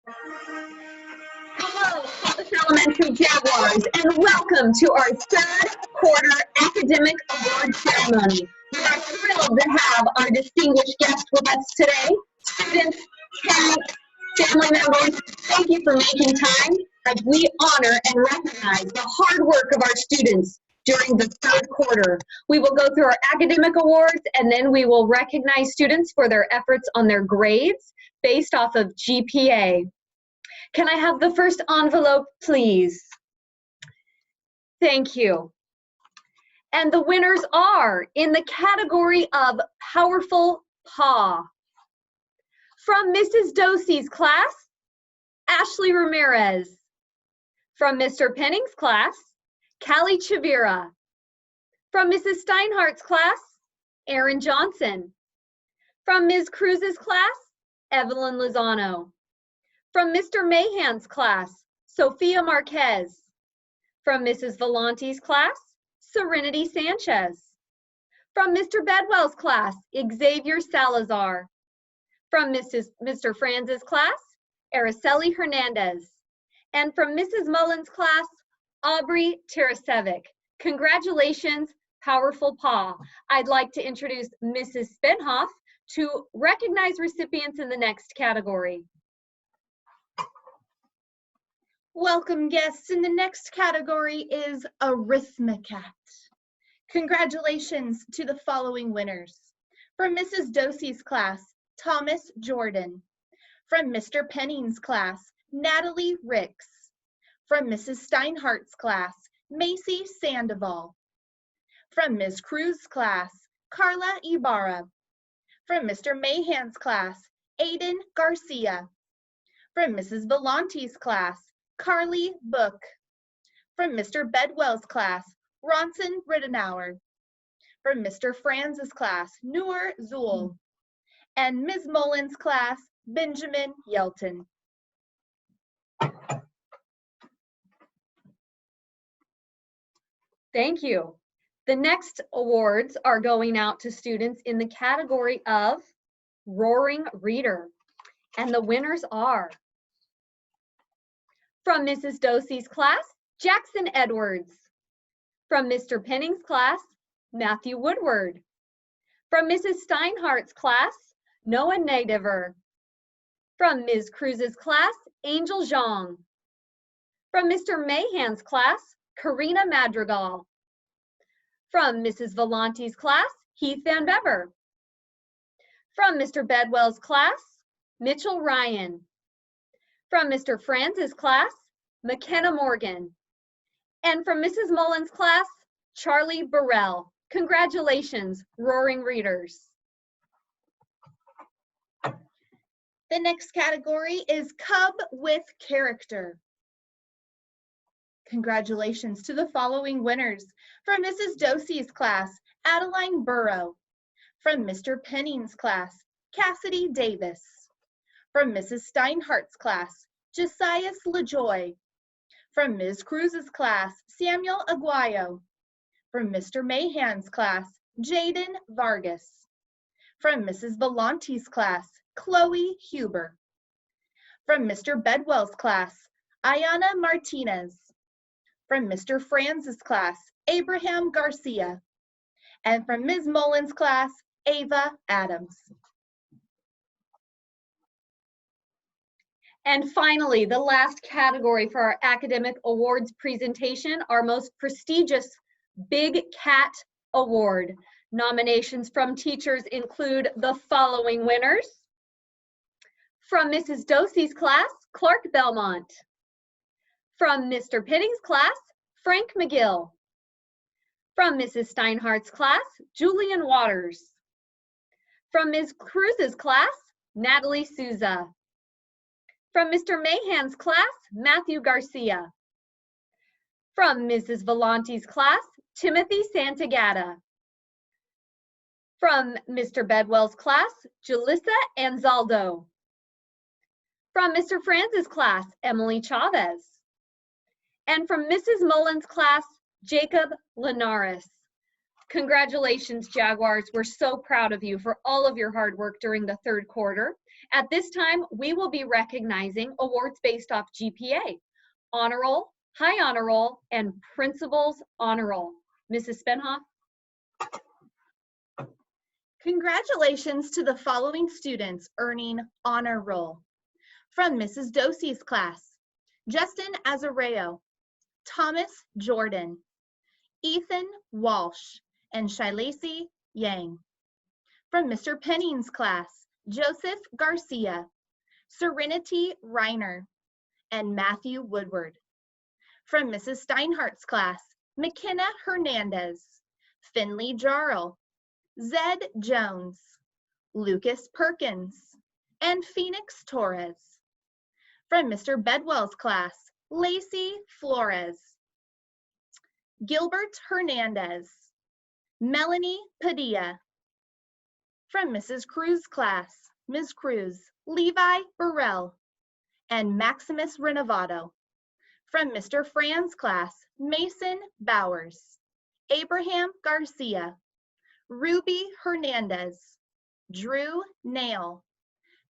Hello, Hollis Elementary Jaguars, and welcome to our third quarter academic award ceremony. We are thrilled to have our distinguished guest with us today. Students, parents, family members, thank you for making time as we honor and recognize the hard work of our students during the third quarter. We will go through our academic awards, and then we will recognize students for their efforts on their grades based off of GPA. Can I have the first envelope, please? Thank you. And the winners are in the category of Powerful Paw. From Mrs. Dosey's class, Ashley Ramirez. From Mr. Penning's class, Callie Chavira. From Mrs. Steinhardt's class, Aaron Johnson. From Ms. Cruz's class, Evelyn Lozano. From Mr. Mahan's class, Sophia Marquez. From Mrs. Volante's class, Serenity Sanchez. From Mr. Bedwell's class, Xavier Salazar. From Mr. Franz's class, Araceli Hernandez. And from Mrs. Mullins' class, Aubrey Tarasevic. Congratulations, Powerful Paw. I'd like to introduce Mrs. Spenhoff to recognize recipients in the next category. Welcome guests. In the next category is Arithmecat. Congratulations to the following winners. From Mrs. Dosey's class, Thomas Jordan. From Mr. Penning's class, Natalie Ricks. From Mrs. Steinhardt's class, Macy Sandoval. From Ms. Cruz's class, Carla Ibarra. From Mr. Mahan's class, Aiden Garcia. From Mrs. Volante's class, Carly Book. From Mr. Bedwell's class, Ronson Rittenauer. From Mr. Franz's class, Noor Zool. And Ms. Mullins' class, Benjamin Yelton. Thank you. The next awards are going out to students in the category of Roaring Reader. And the winners are from Mrs. Dosey's class, Jackson Edwards. From Mr. Penning's class, Matthew Woodward. From Mrs. Steinhardt's class, Noah Nadiver. From Ms. Cruz's class, Angel Zhang. From Mr. Mahan's class, Karina Madrigal. From Mrs. Volante's class, Heath Van Bever. From Mr. Bedwell's class, Mitchell Ryan. From Mr. Franz's class, McKenna Morgan. And from Mrs. Mullins' class, Charlie Burrell. Congratulations, Roaring Readers. The next category is Cub with Character. Congratulations to the following winners. From Mrs. Dosey's class, Adeline Burrow. From Mr. Penning's class, Cassidy Davis. From Mrs. Steinhardt's class, Josias LaJoy. From Ms. Cruz's class, Samuel Aguayo. From Mr. Mahan's class, Jaden Vargas. From Mrs. Volante's class, Chloe Huber. From Mr. Bedwell's class, Ayana Martinez. From Mr. Franz's class, Abraham Garcia. And from Ms. Mullins' class, Ava Adams. And finally, the last category for our academic awards presentation, our most prestigious Big Cat Award. Nominations from teachers include the following winners. From Mrs. Dosey's class, Clark Belmont. From Mr. Penning's class, Frank McGill. From Mrs. Steinhardt's class, Julian Waters. From Ms. Cruz's class, Natalie Souza. From Mr. Mahan's class, Matthew Garcia. From Mrs. Volante's class, Timothy Santagata. From Mr. Bedwell's class, Jalissa Anzaldo. From Mr. Franz's class, Emily Chavez. And from Mrs. Mullins' class, Jacob Linares. Congratulations, Jaguars. We're so proud of you for all of your hard work during the third quarter. At this time, we will be recognizing awards based off GPA, honor roll, high honor roll, and principal's honor roll. Mrs. Spenhoff? Congratulations to the following students earning honor roll. From Mrs. Dosey's class, Justin Azareo, Thomas Jordan, Ethan Walsh, and Shilacey Yang. From Mr. Penning's class, Joseph Garcia, Serenity Reiner, and Matthew Woodward. From Mrs. Steinhardt's class, McKenna Hernandez, Finley Jarl, Zed Jones, Lucas Perkins, and Phoenix Torres. From Mr. Bedwell's class, Lacey Flores, Gilbert Hernandez, Melanie Padilla. From Mrs. Cruz's class, Ms. Cruz, Levi Burrell, and Maximus Renovato. From Mr. Fran's class, Mason Bowers, Abraham Garcia, Ruby Hernandez, Drew Nail,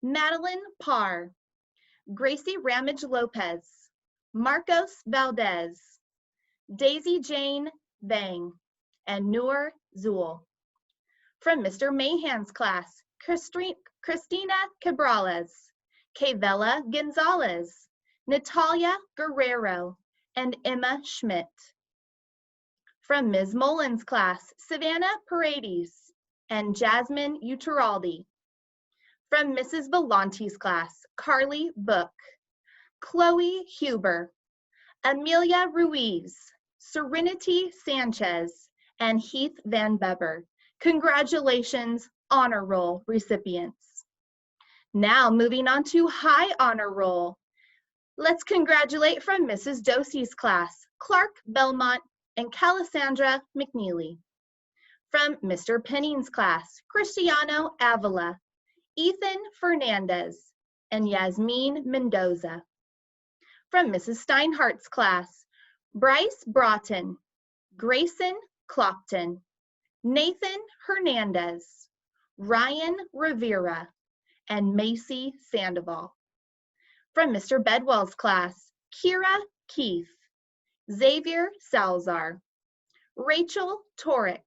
Madeline Parr, Gracie Ramage Lopez, Marcos Valdez, Daisy Jane Bang, and Noor Zool. From Mr. Mahan's class, Christina Cabrales, Kavella Gonzalez, Natalia Guerrero, and Emma Schmidt. From Ms. Mullins' class, Savannah Paredes and Jasmine Uteraldi. From Mrs. Volante's class, Carly Book, Chloe Huber, Amelia Ruiz, Serenity Sanchez, and Heath Van Beber. Congratulations, honor roll recipients. Now moving on to high honor roll. Let's congratulate from Mrs. Dosey's class, Clark Belmont and Calisandra McNeely. From Mr. Penning's class, Cristiano Avila, Ethan Fernandez, and Yasmin Mendoza. From Mrs. Steinhardt's class, Bryce Broughton, Grayson Clopton, Nathan Hernandez, Ryan Rivera, and Macy Sandoval. From Mr. Bedwell's class, Kira Keith, Xavier Salzar, Rachel Torek,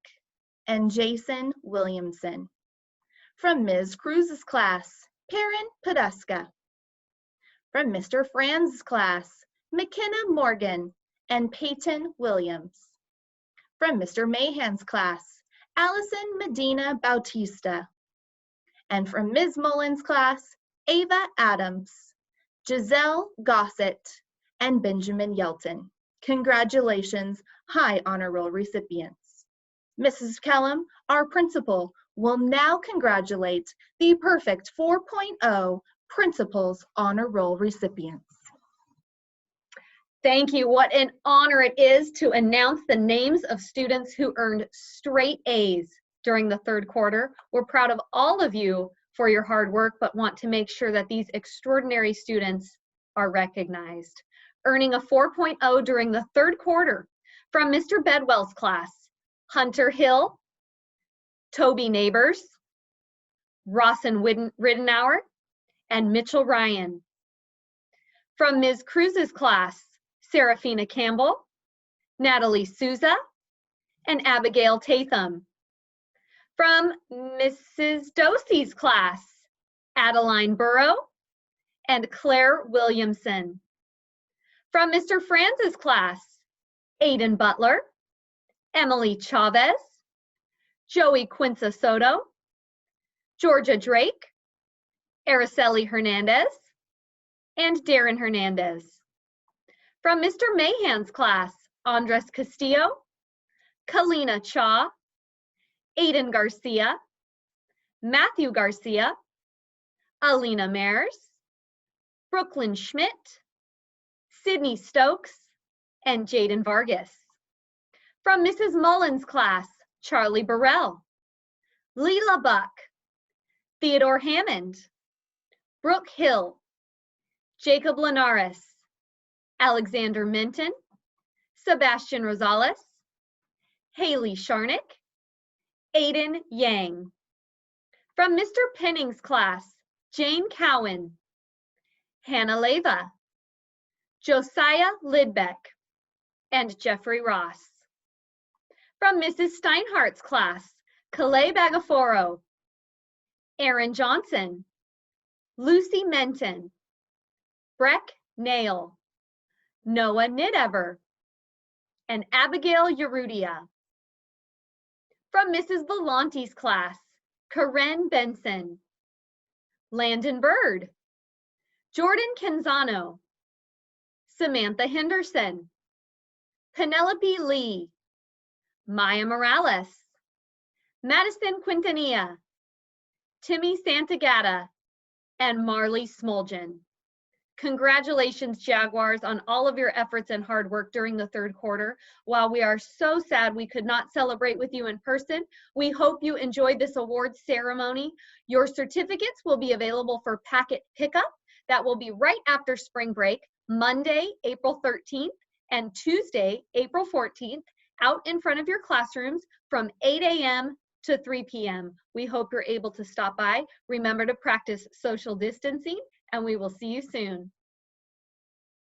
and Jason Williamson. From Ms. Cruz's class, Perrin Poduska. From Mr. Fran's class, McKenna Morgan and Peyton Williams. From Mr. Mahan's class, Allison Medina Bautista. And from Ms. Mullins' class, Ava Adams, Giselle Gossett, and Benjamin Yelton. Congratulations, high honor roll recipients. Mrs. Kellum, our principal, will now congratulate the Perfect 4.0 Principal's Honor Roll recipients. Thank you. What an honor it is to announce the names of students who earned straight A's during the third quarter. We're proud of all of you for your hard work, but want to make sure that these extraordinary students are recognized. Earning a 4.0 during the third quarter from Mr. Bedwell's class, Hunter Hill, Toby Neighbors, Rawson Riddenauer, and Mitchell Ryan. From Ms. Cruz's class, Serafina Campbell, Natalie Souza, and Abigail Tatham. From Mrs. Dosey's class, Adeline Burrow and Claire Williamson. From Mr. Franz's class, Aiden Butler, Emily Chavez, Joey Quinza Soto, Georgia Drake, Araceli Hernandez, and Darren Hernandez. From Mr. Mahan's class, Andres Castillo, Kalina Cha, Aiden Garcia, Matthew Garcia, Alina Mares, Brooklyn Schmidt, Sydney Stokes, and Jaden Vargas. From Mrs. Mullins' class, Charlie Burrell, Leela Buck, Theodore Hammond, Brooke Hill, Jacob Linares, Alexander Minton, Sebastian Rosales, Haley Sharnick, Aiden Yang. From Mr. Penning's class, Jane Cowan, Hannah Leva, Josiah Lidbeck, and Jeffrey Ross. From Mrs. Steinhardt's class, Calais Bagaforo, Aaron Johnson, Lucy Menton, Breck Nail, Noah Nidever, and Abigail Yerudia. From Mrs. Volante's class, Karen Benson, Landon Bird, Jordan Canzano, Samantha Henderson, Penelope Lee, Maya Morales, Madison Quintanilla, Timmy Santagata, and Marley Smolgen. Congratulations, Jaguars, on all of your efforts and hard work during the third quarter. While we are so sad we could not celebrate with you in person, we hope you enjoyed this awards ceremony. Your certificates will be available for packet pickup. That will be right after spring break, Monday, April 13th, and Tuesday, April 14th, out in front of your classrooms from 8 a.m. to 3 p.m. We hope you're able to stop by. Remember to practice social distancing, and we will see you soon.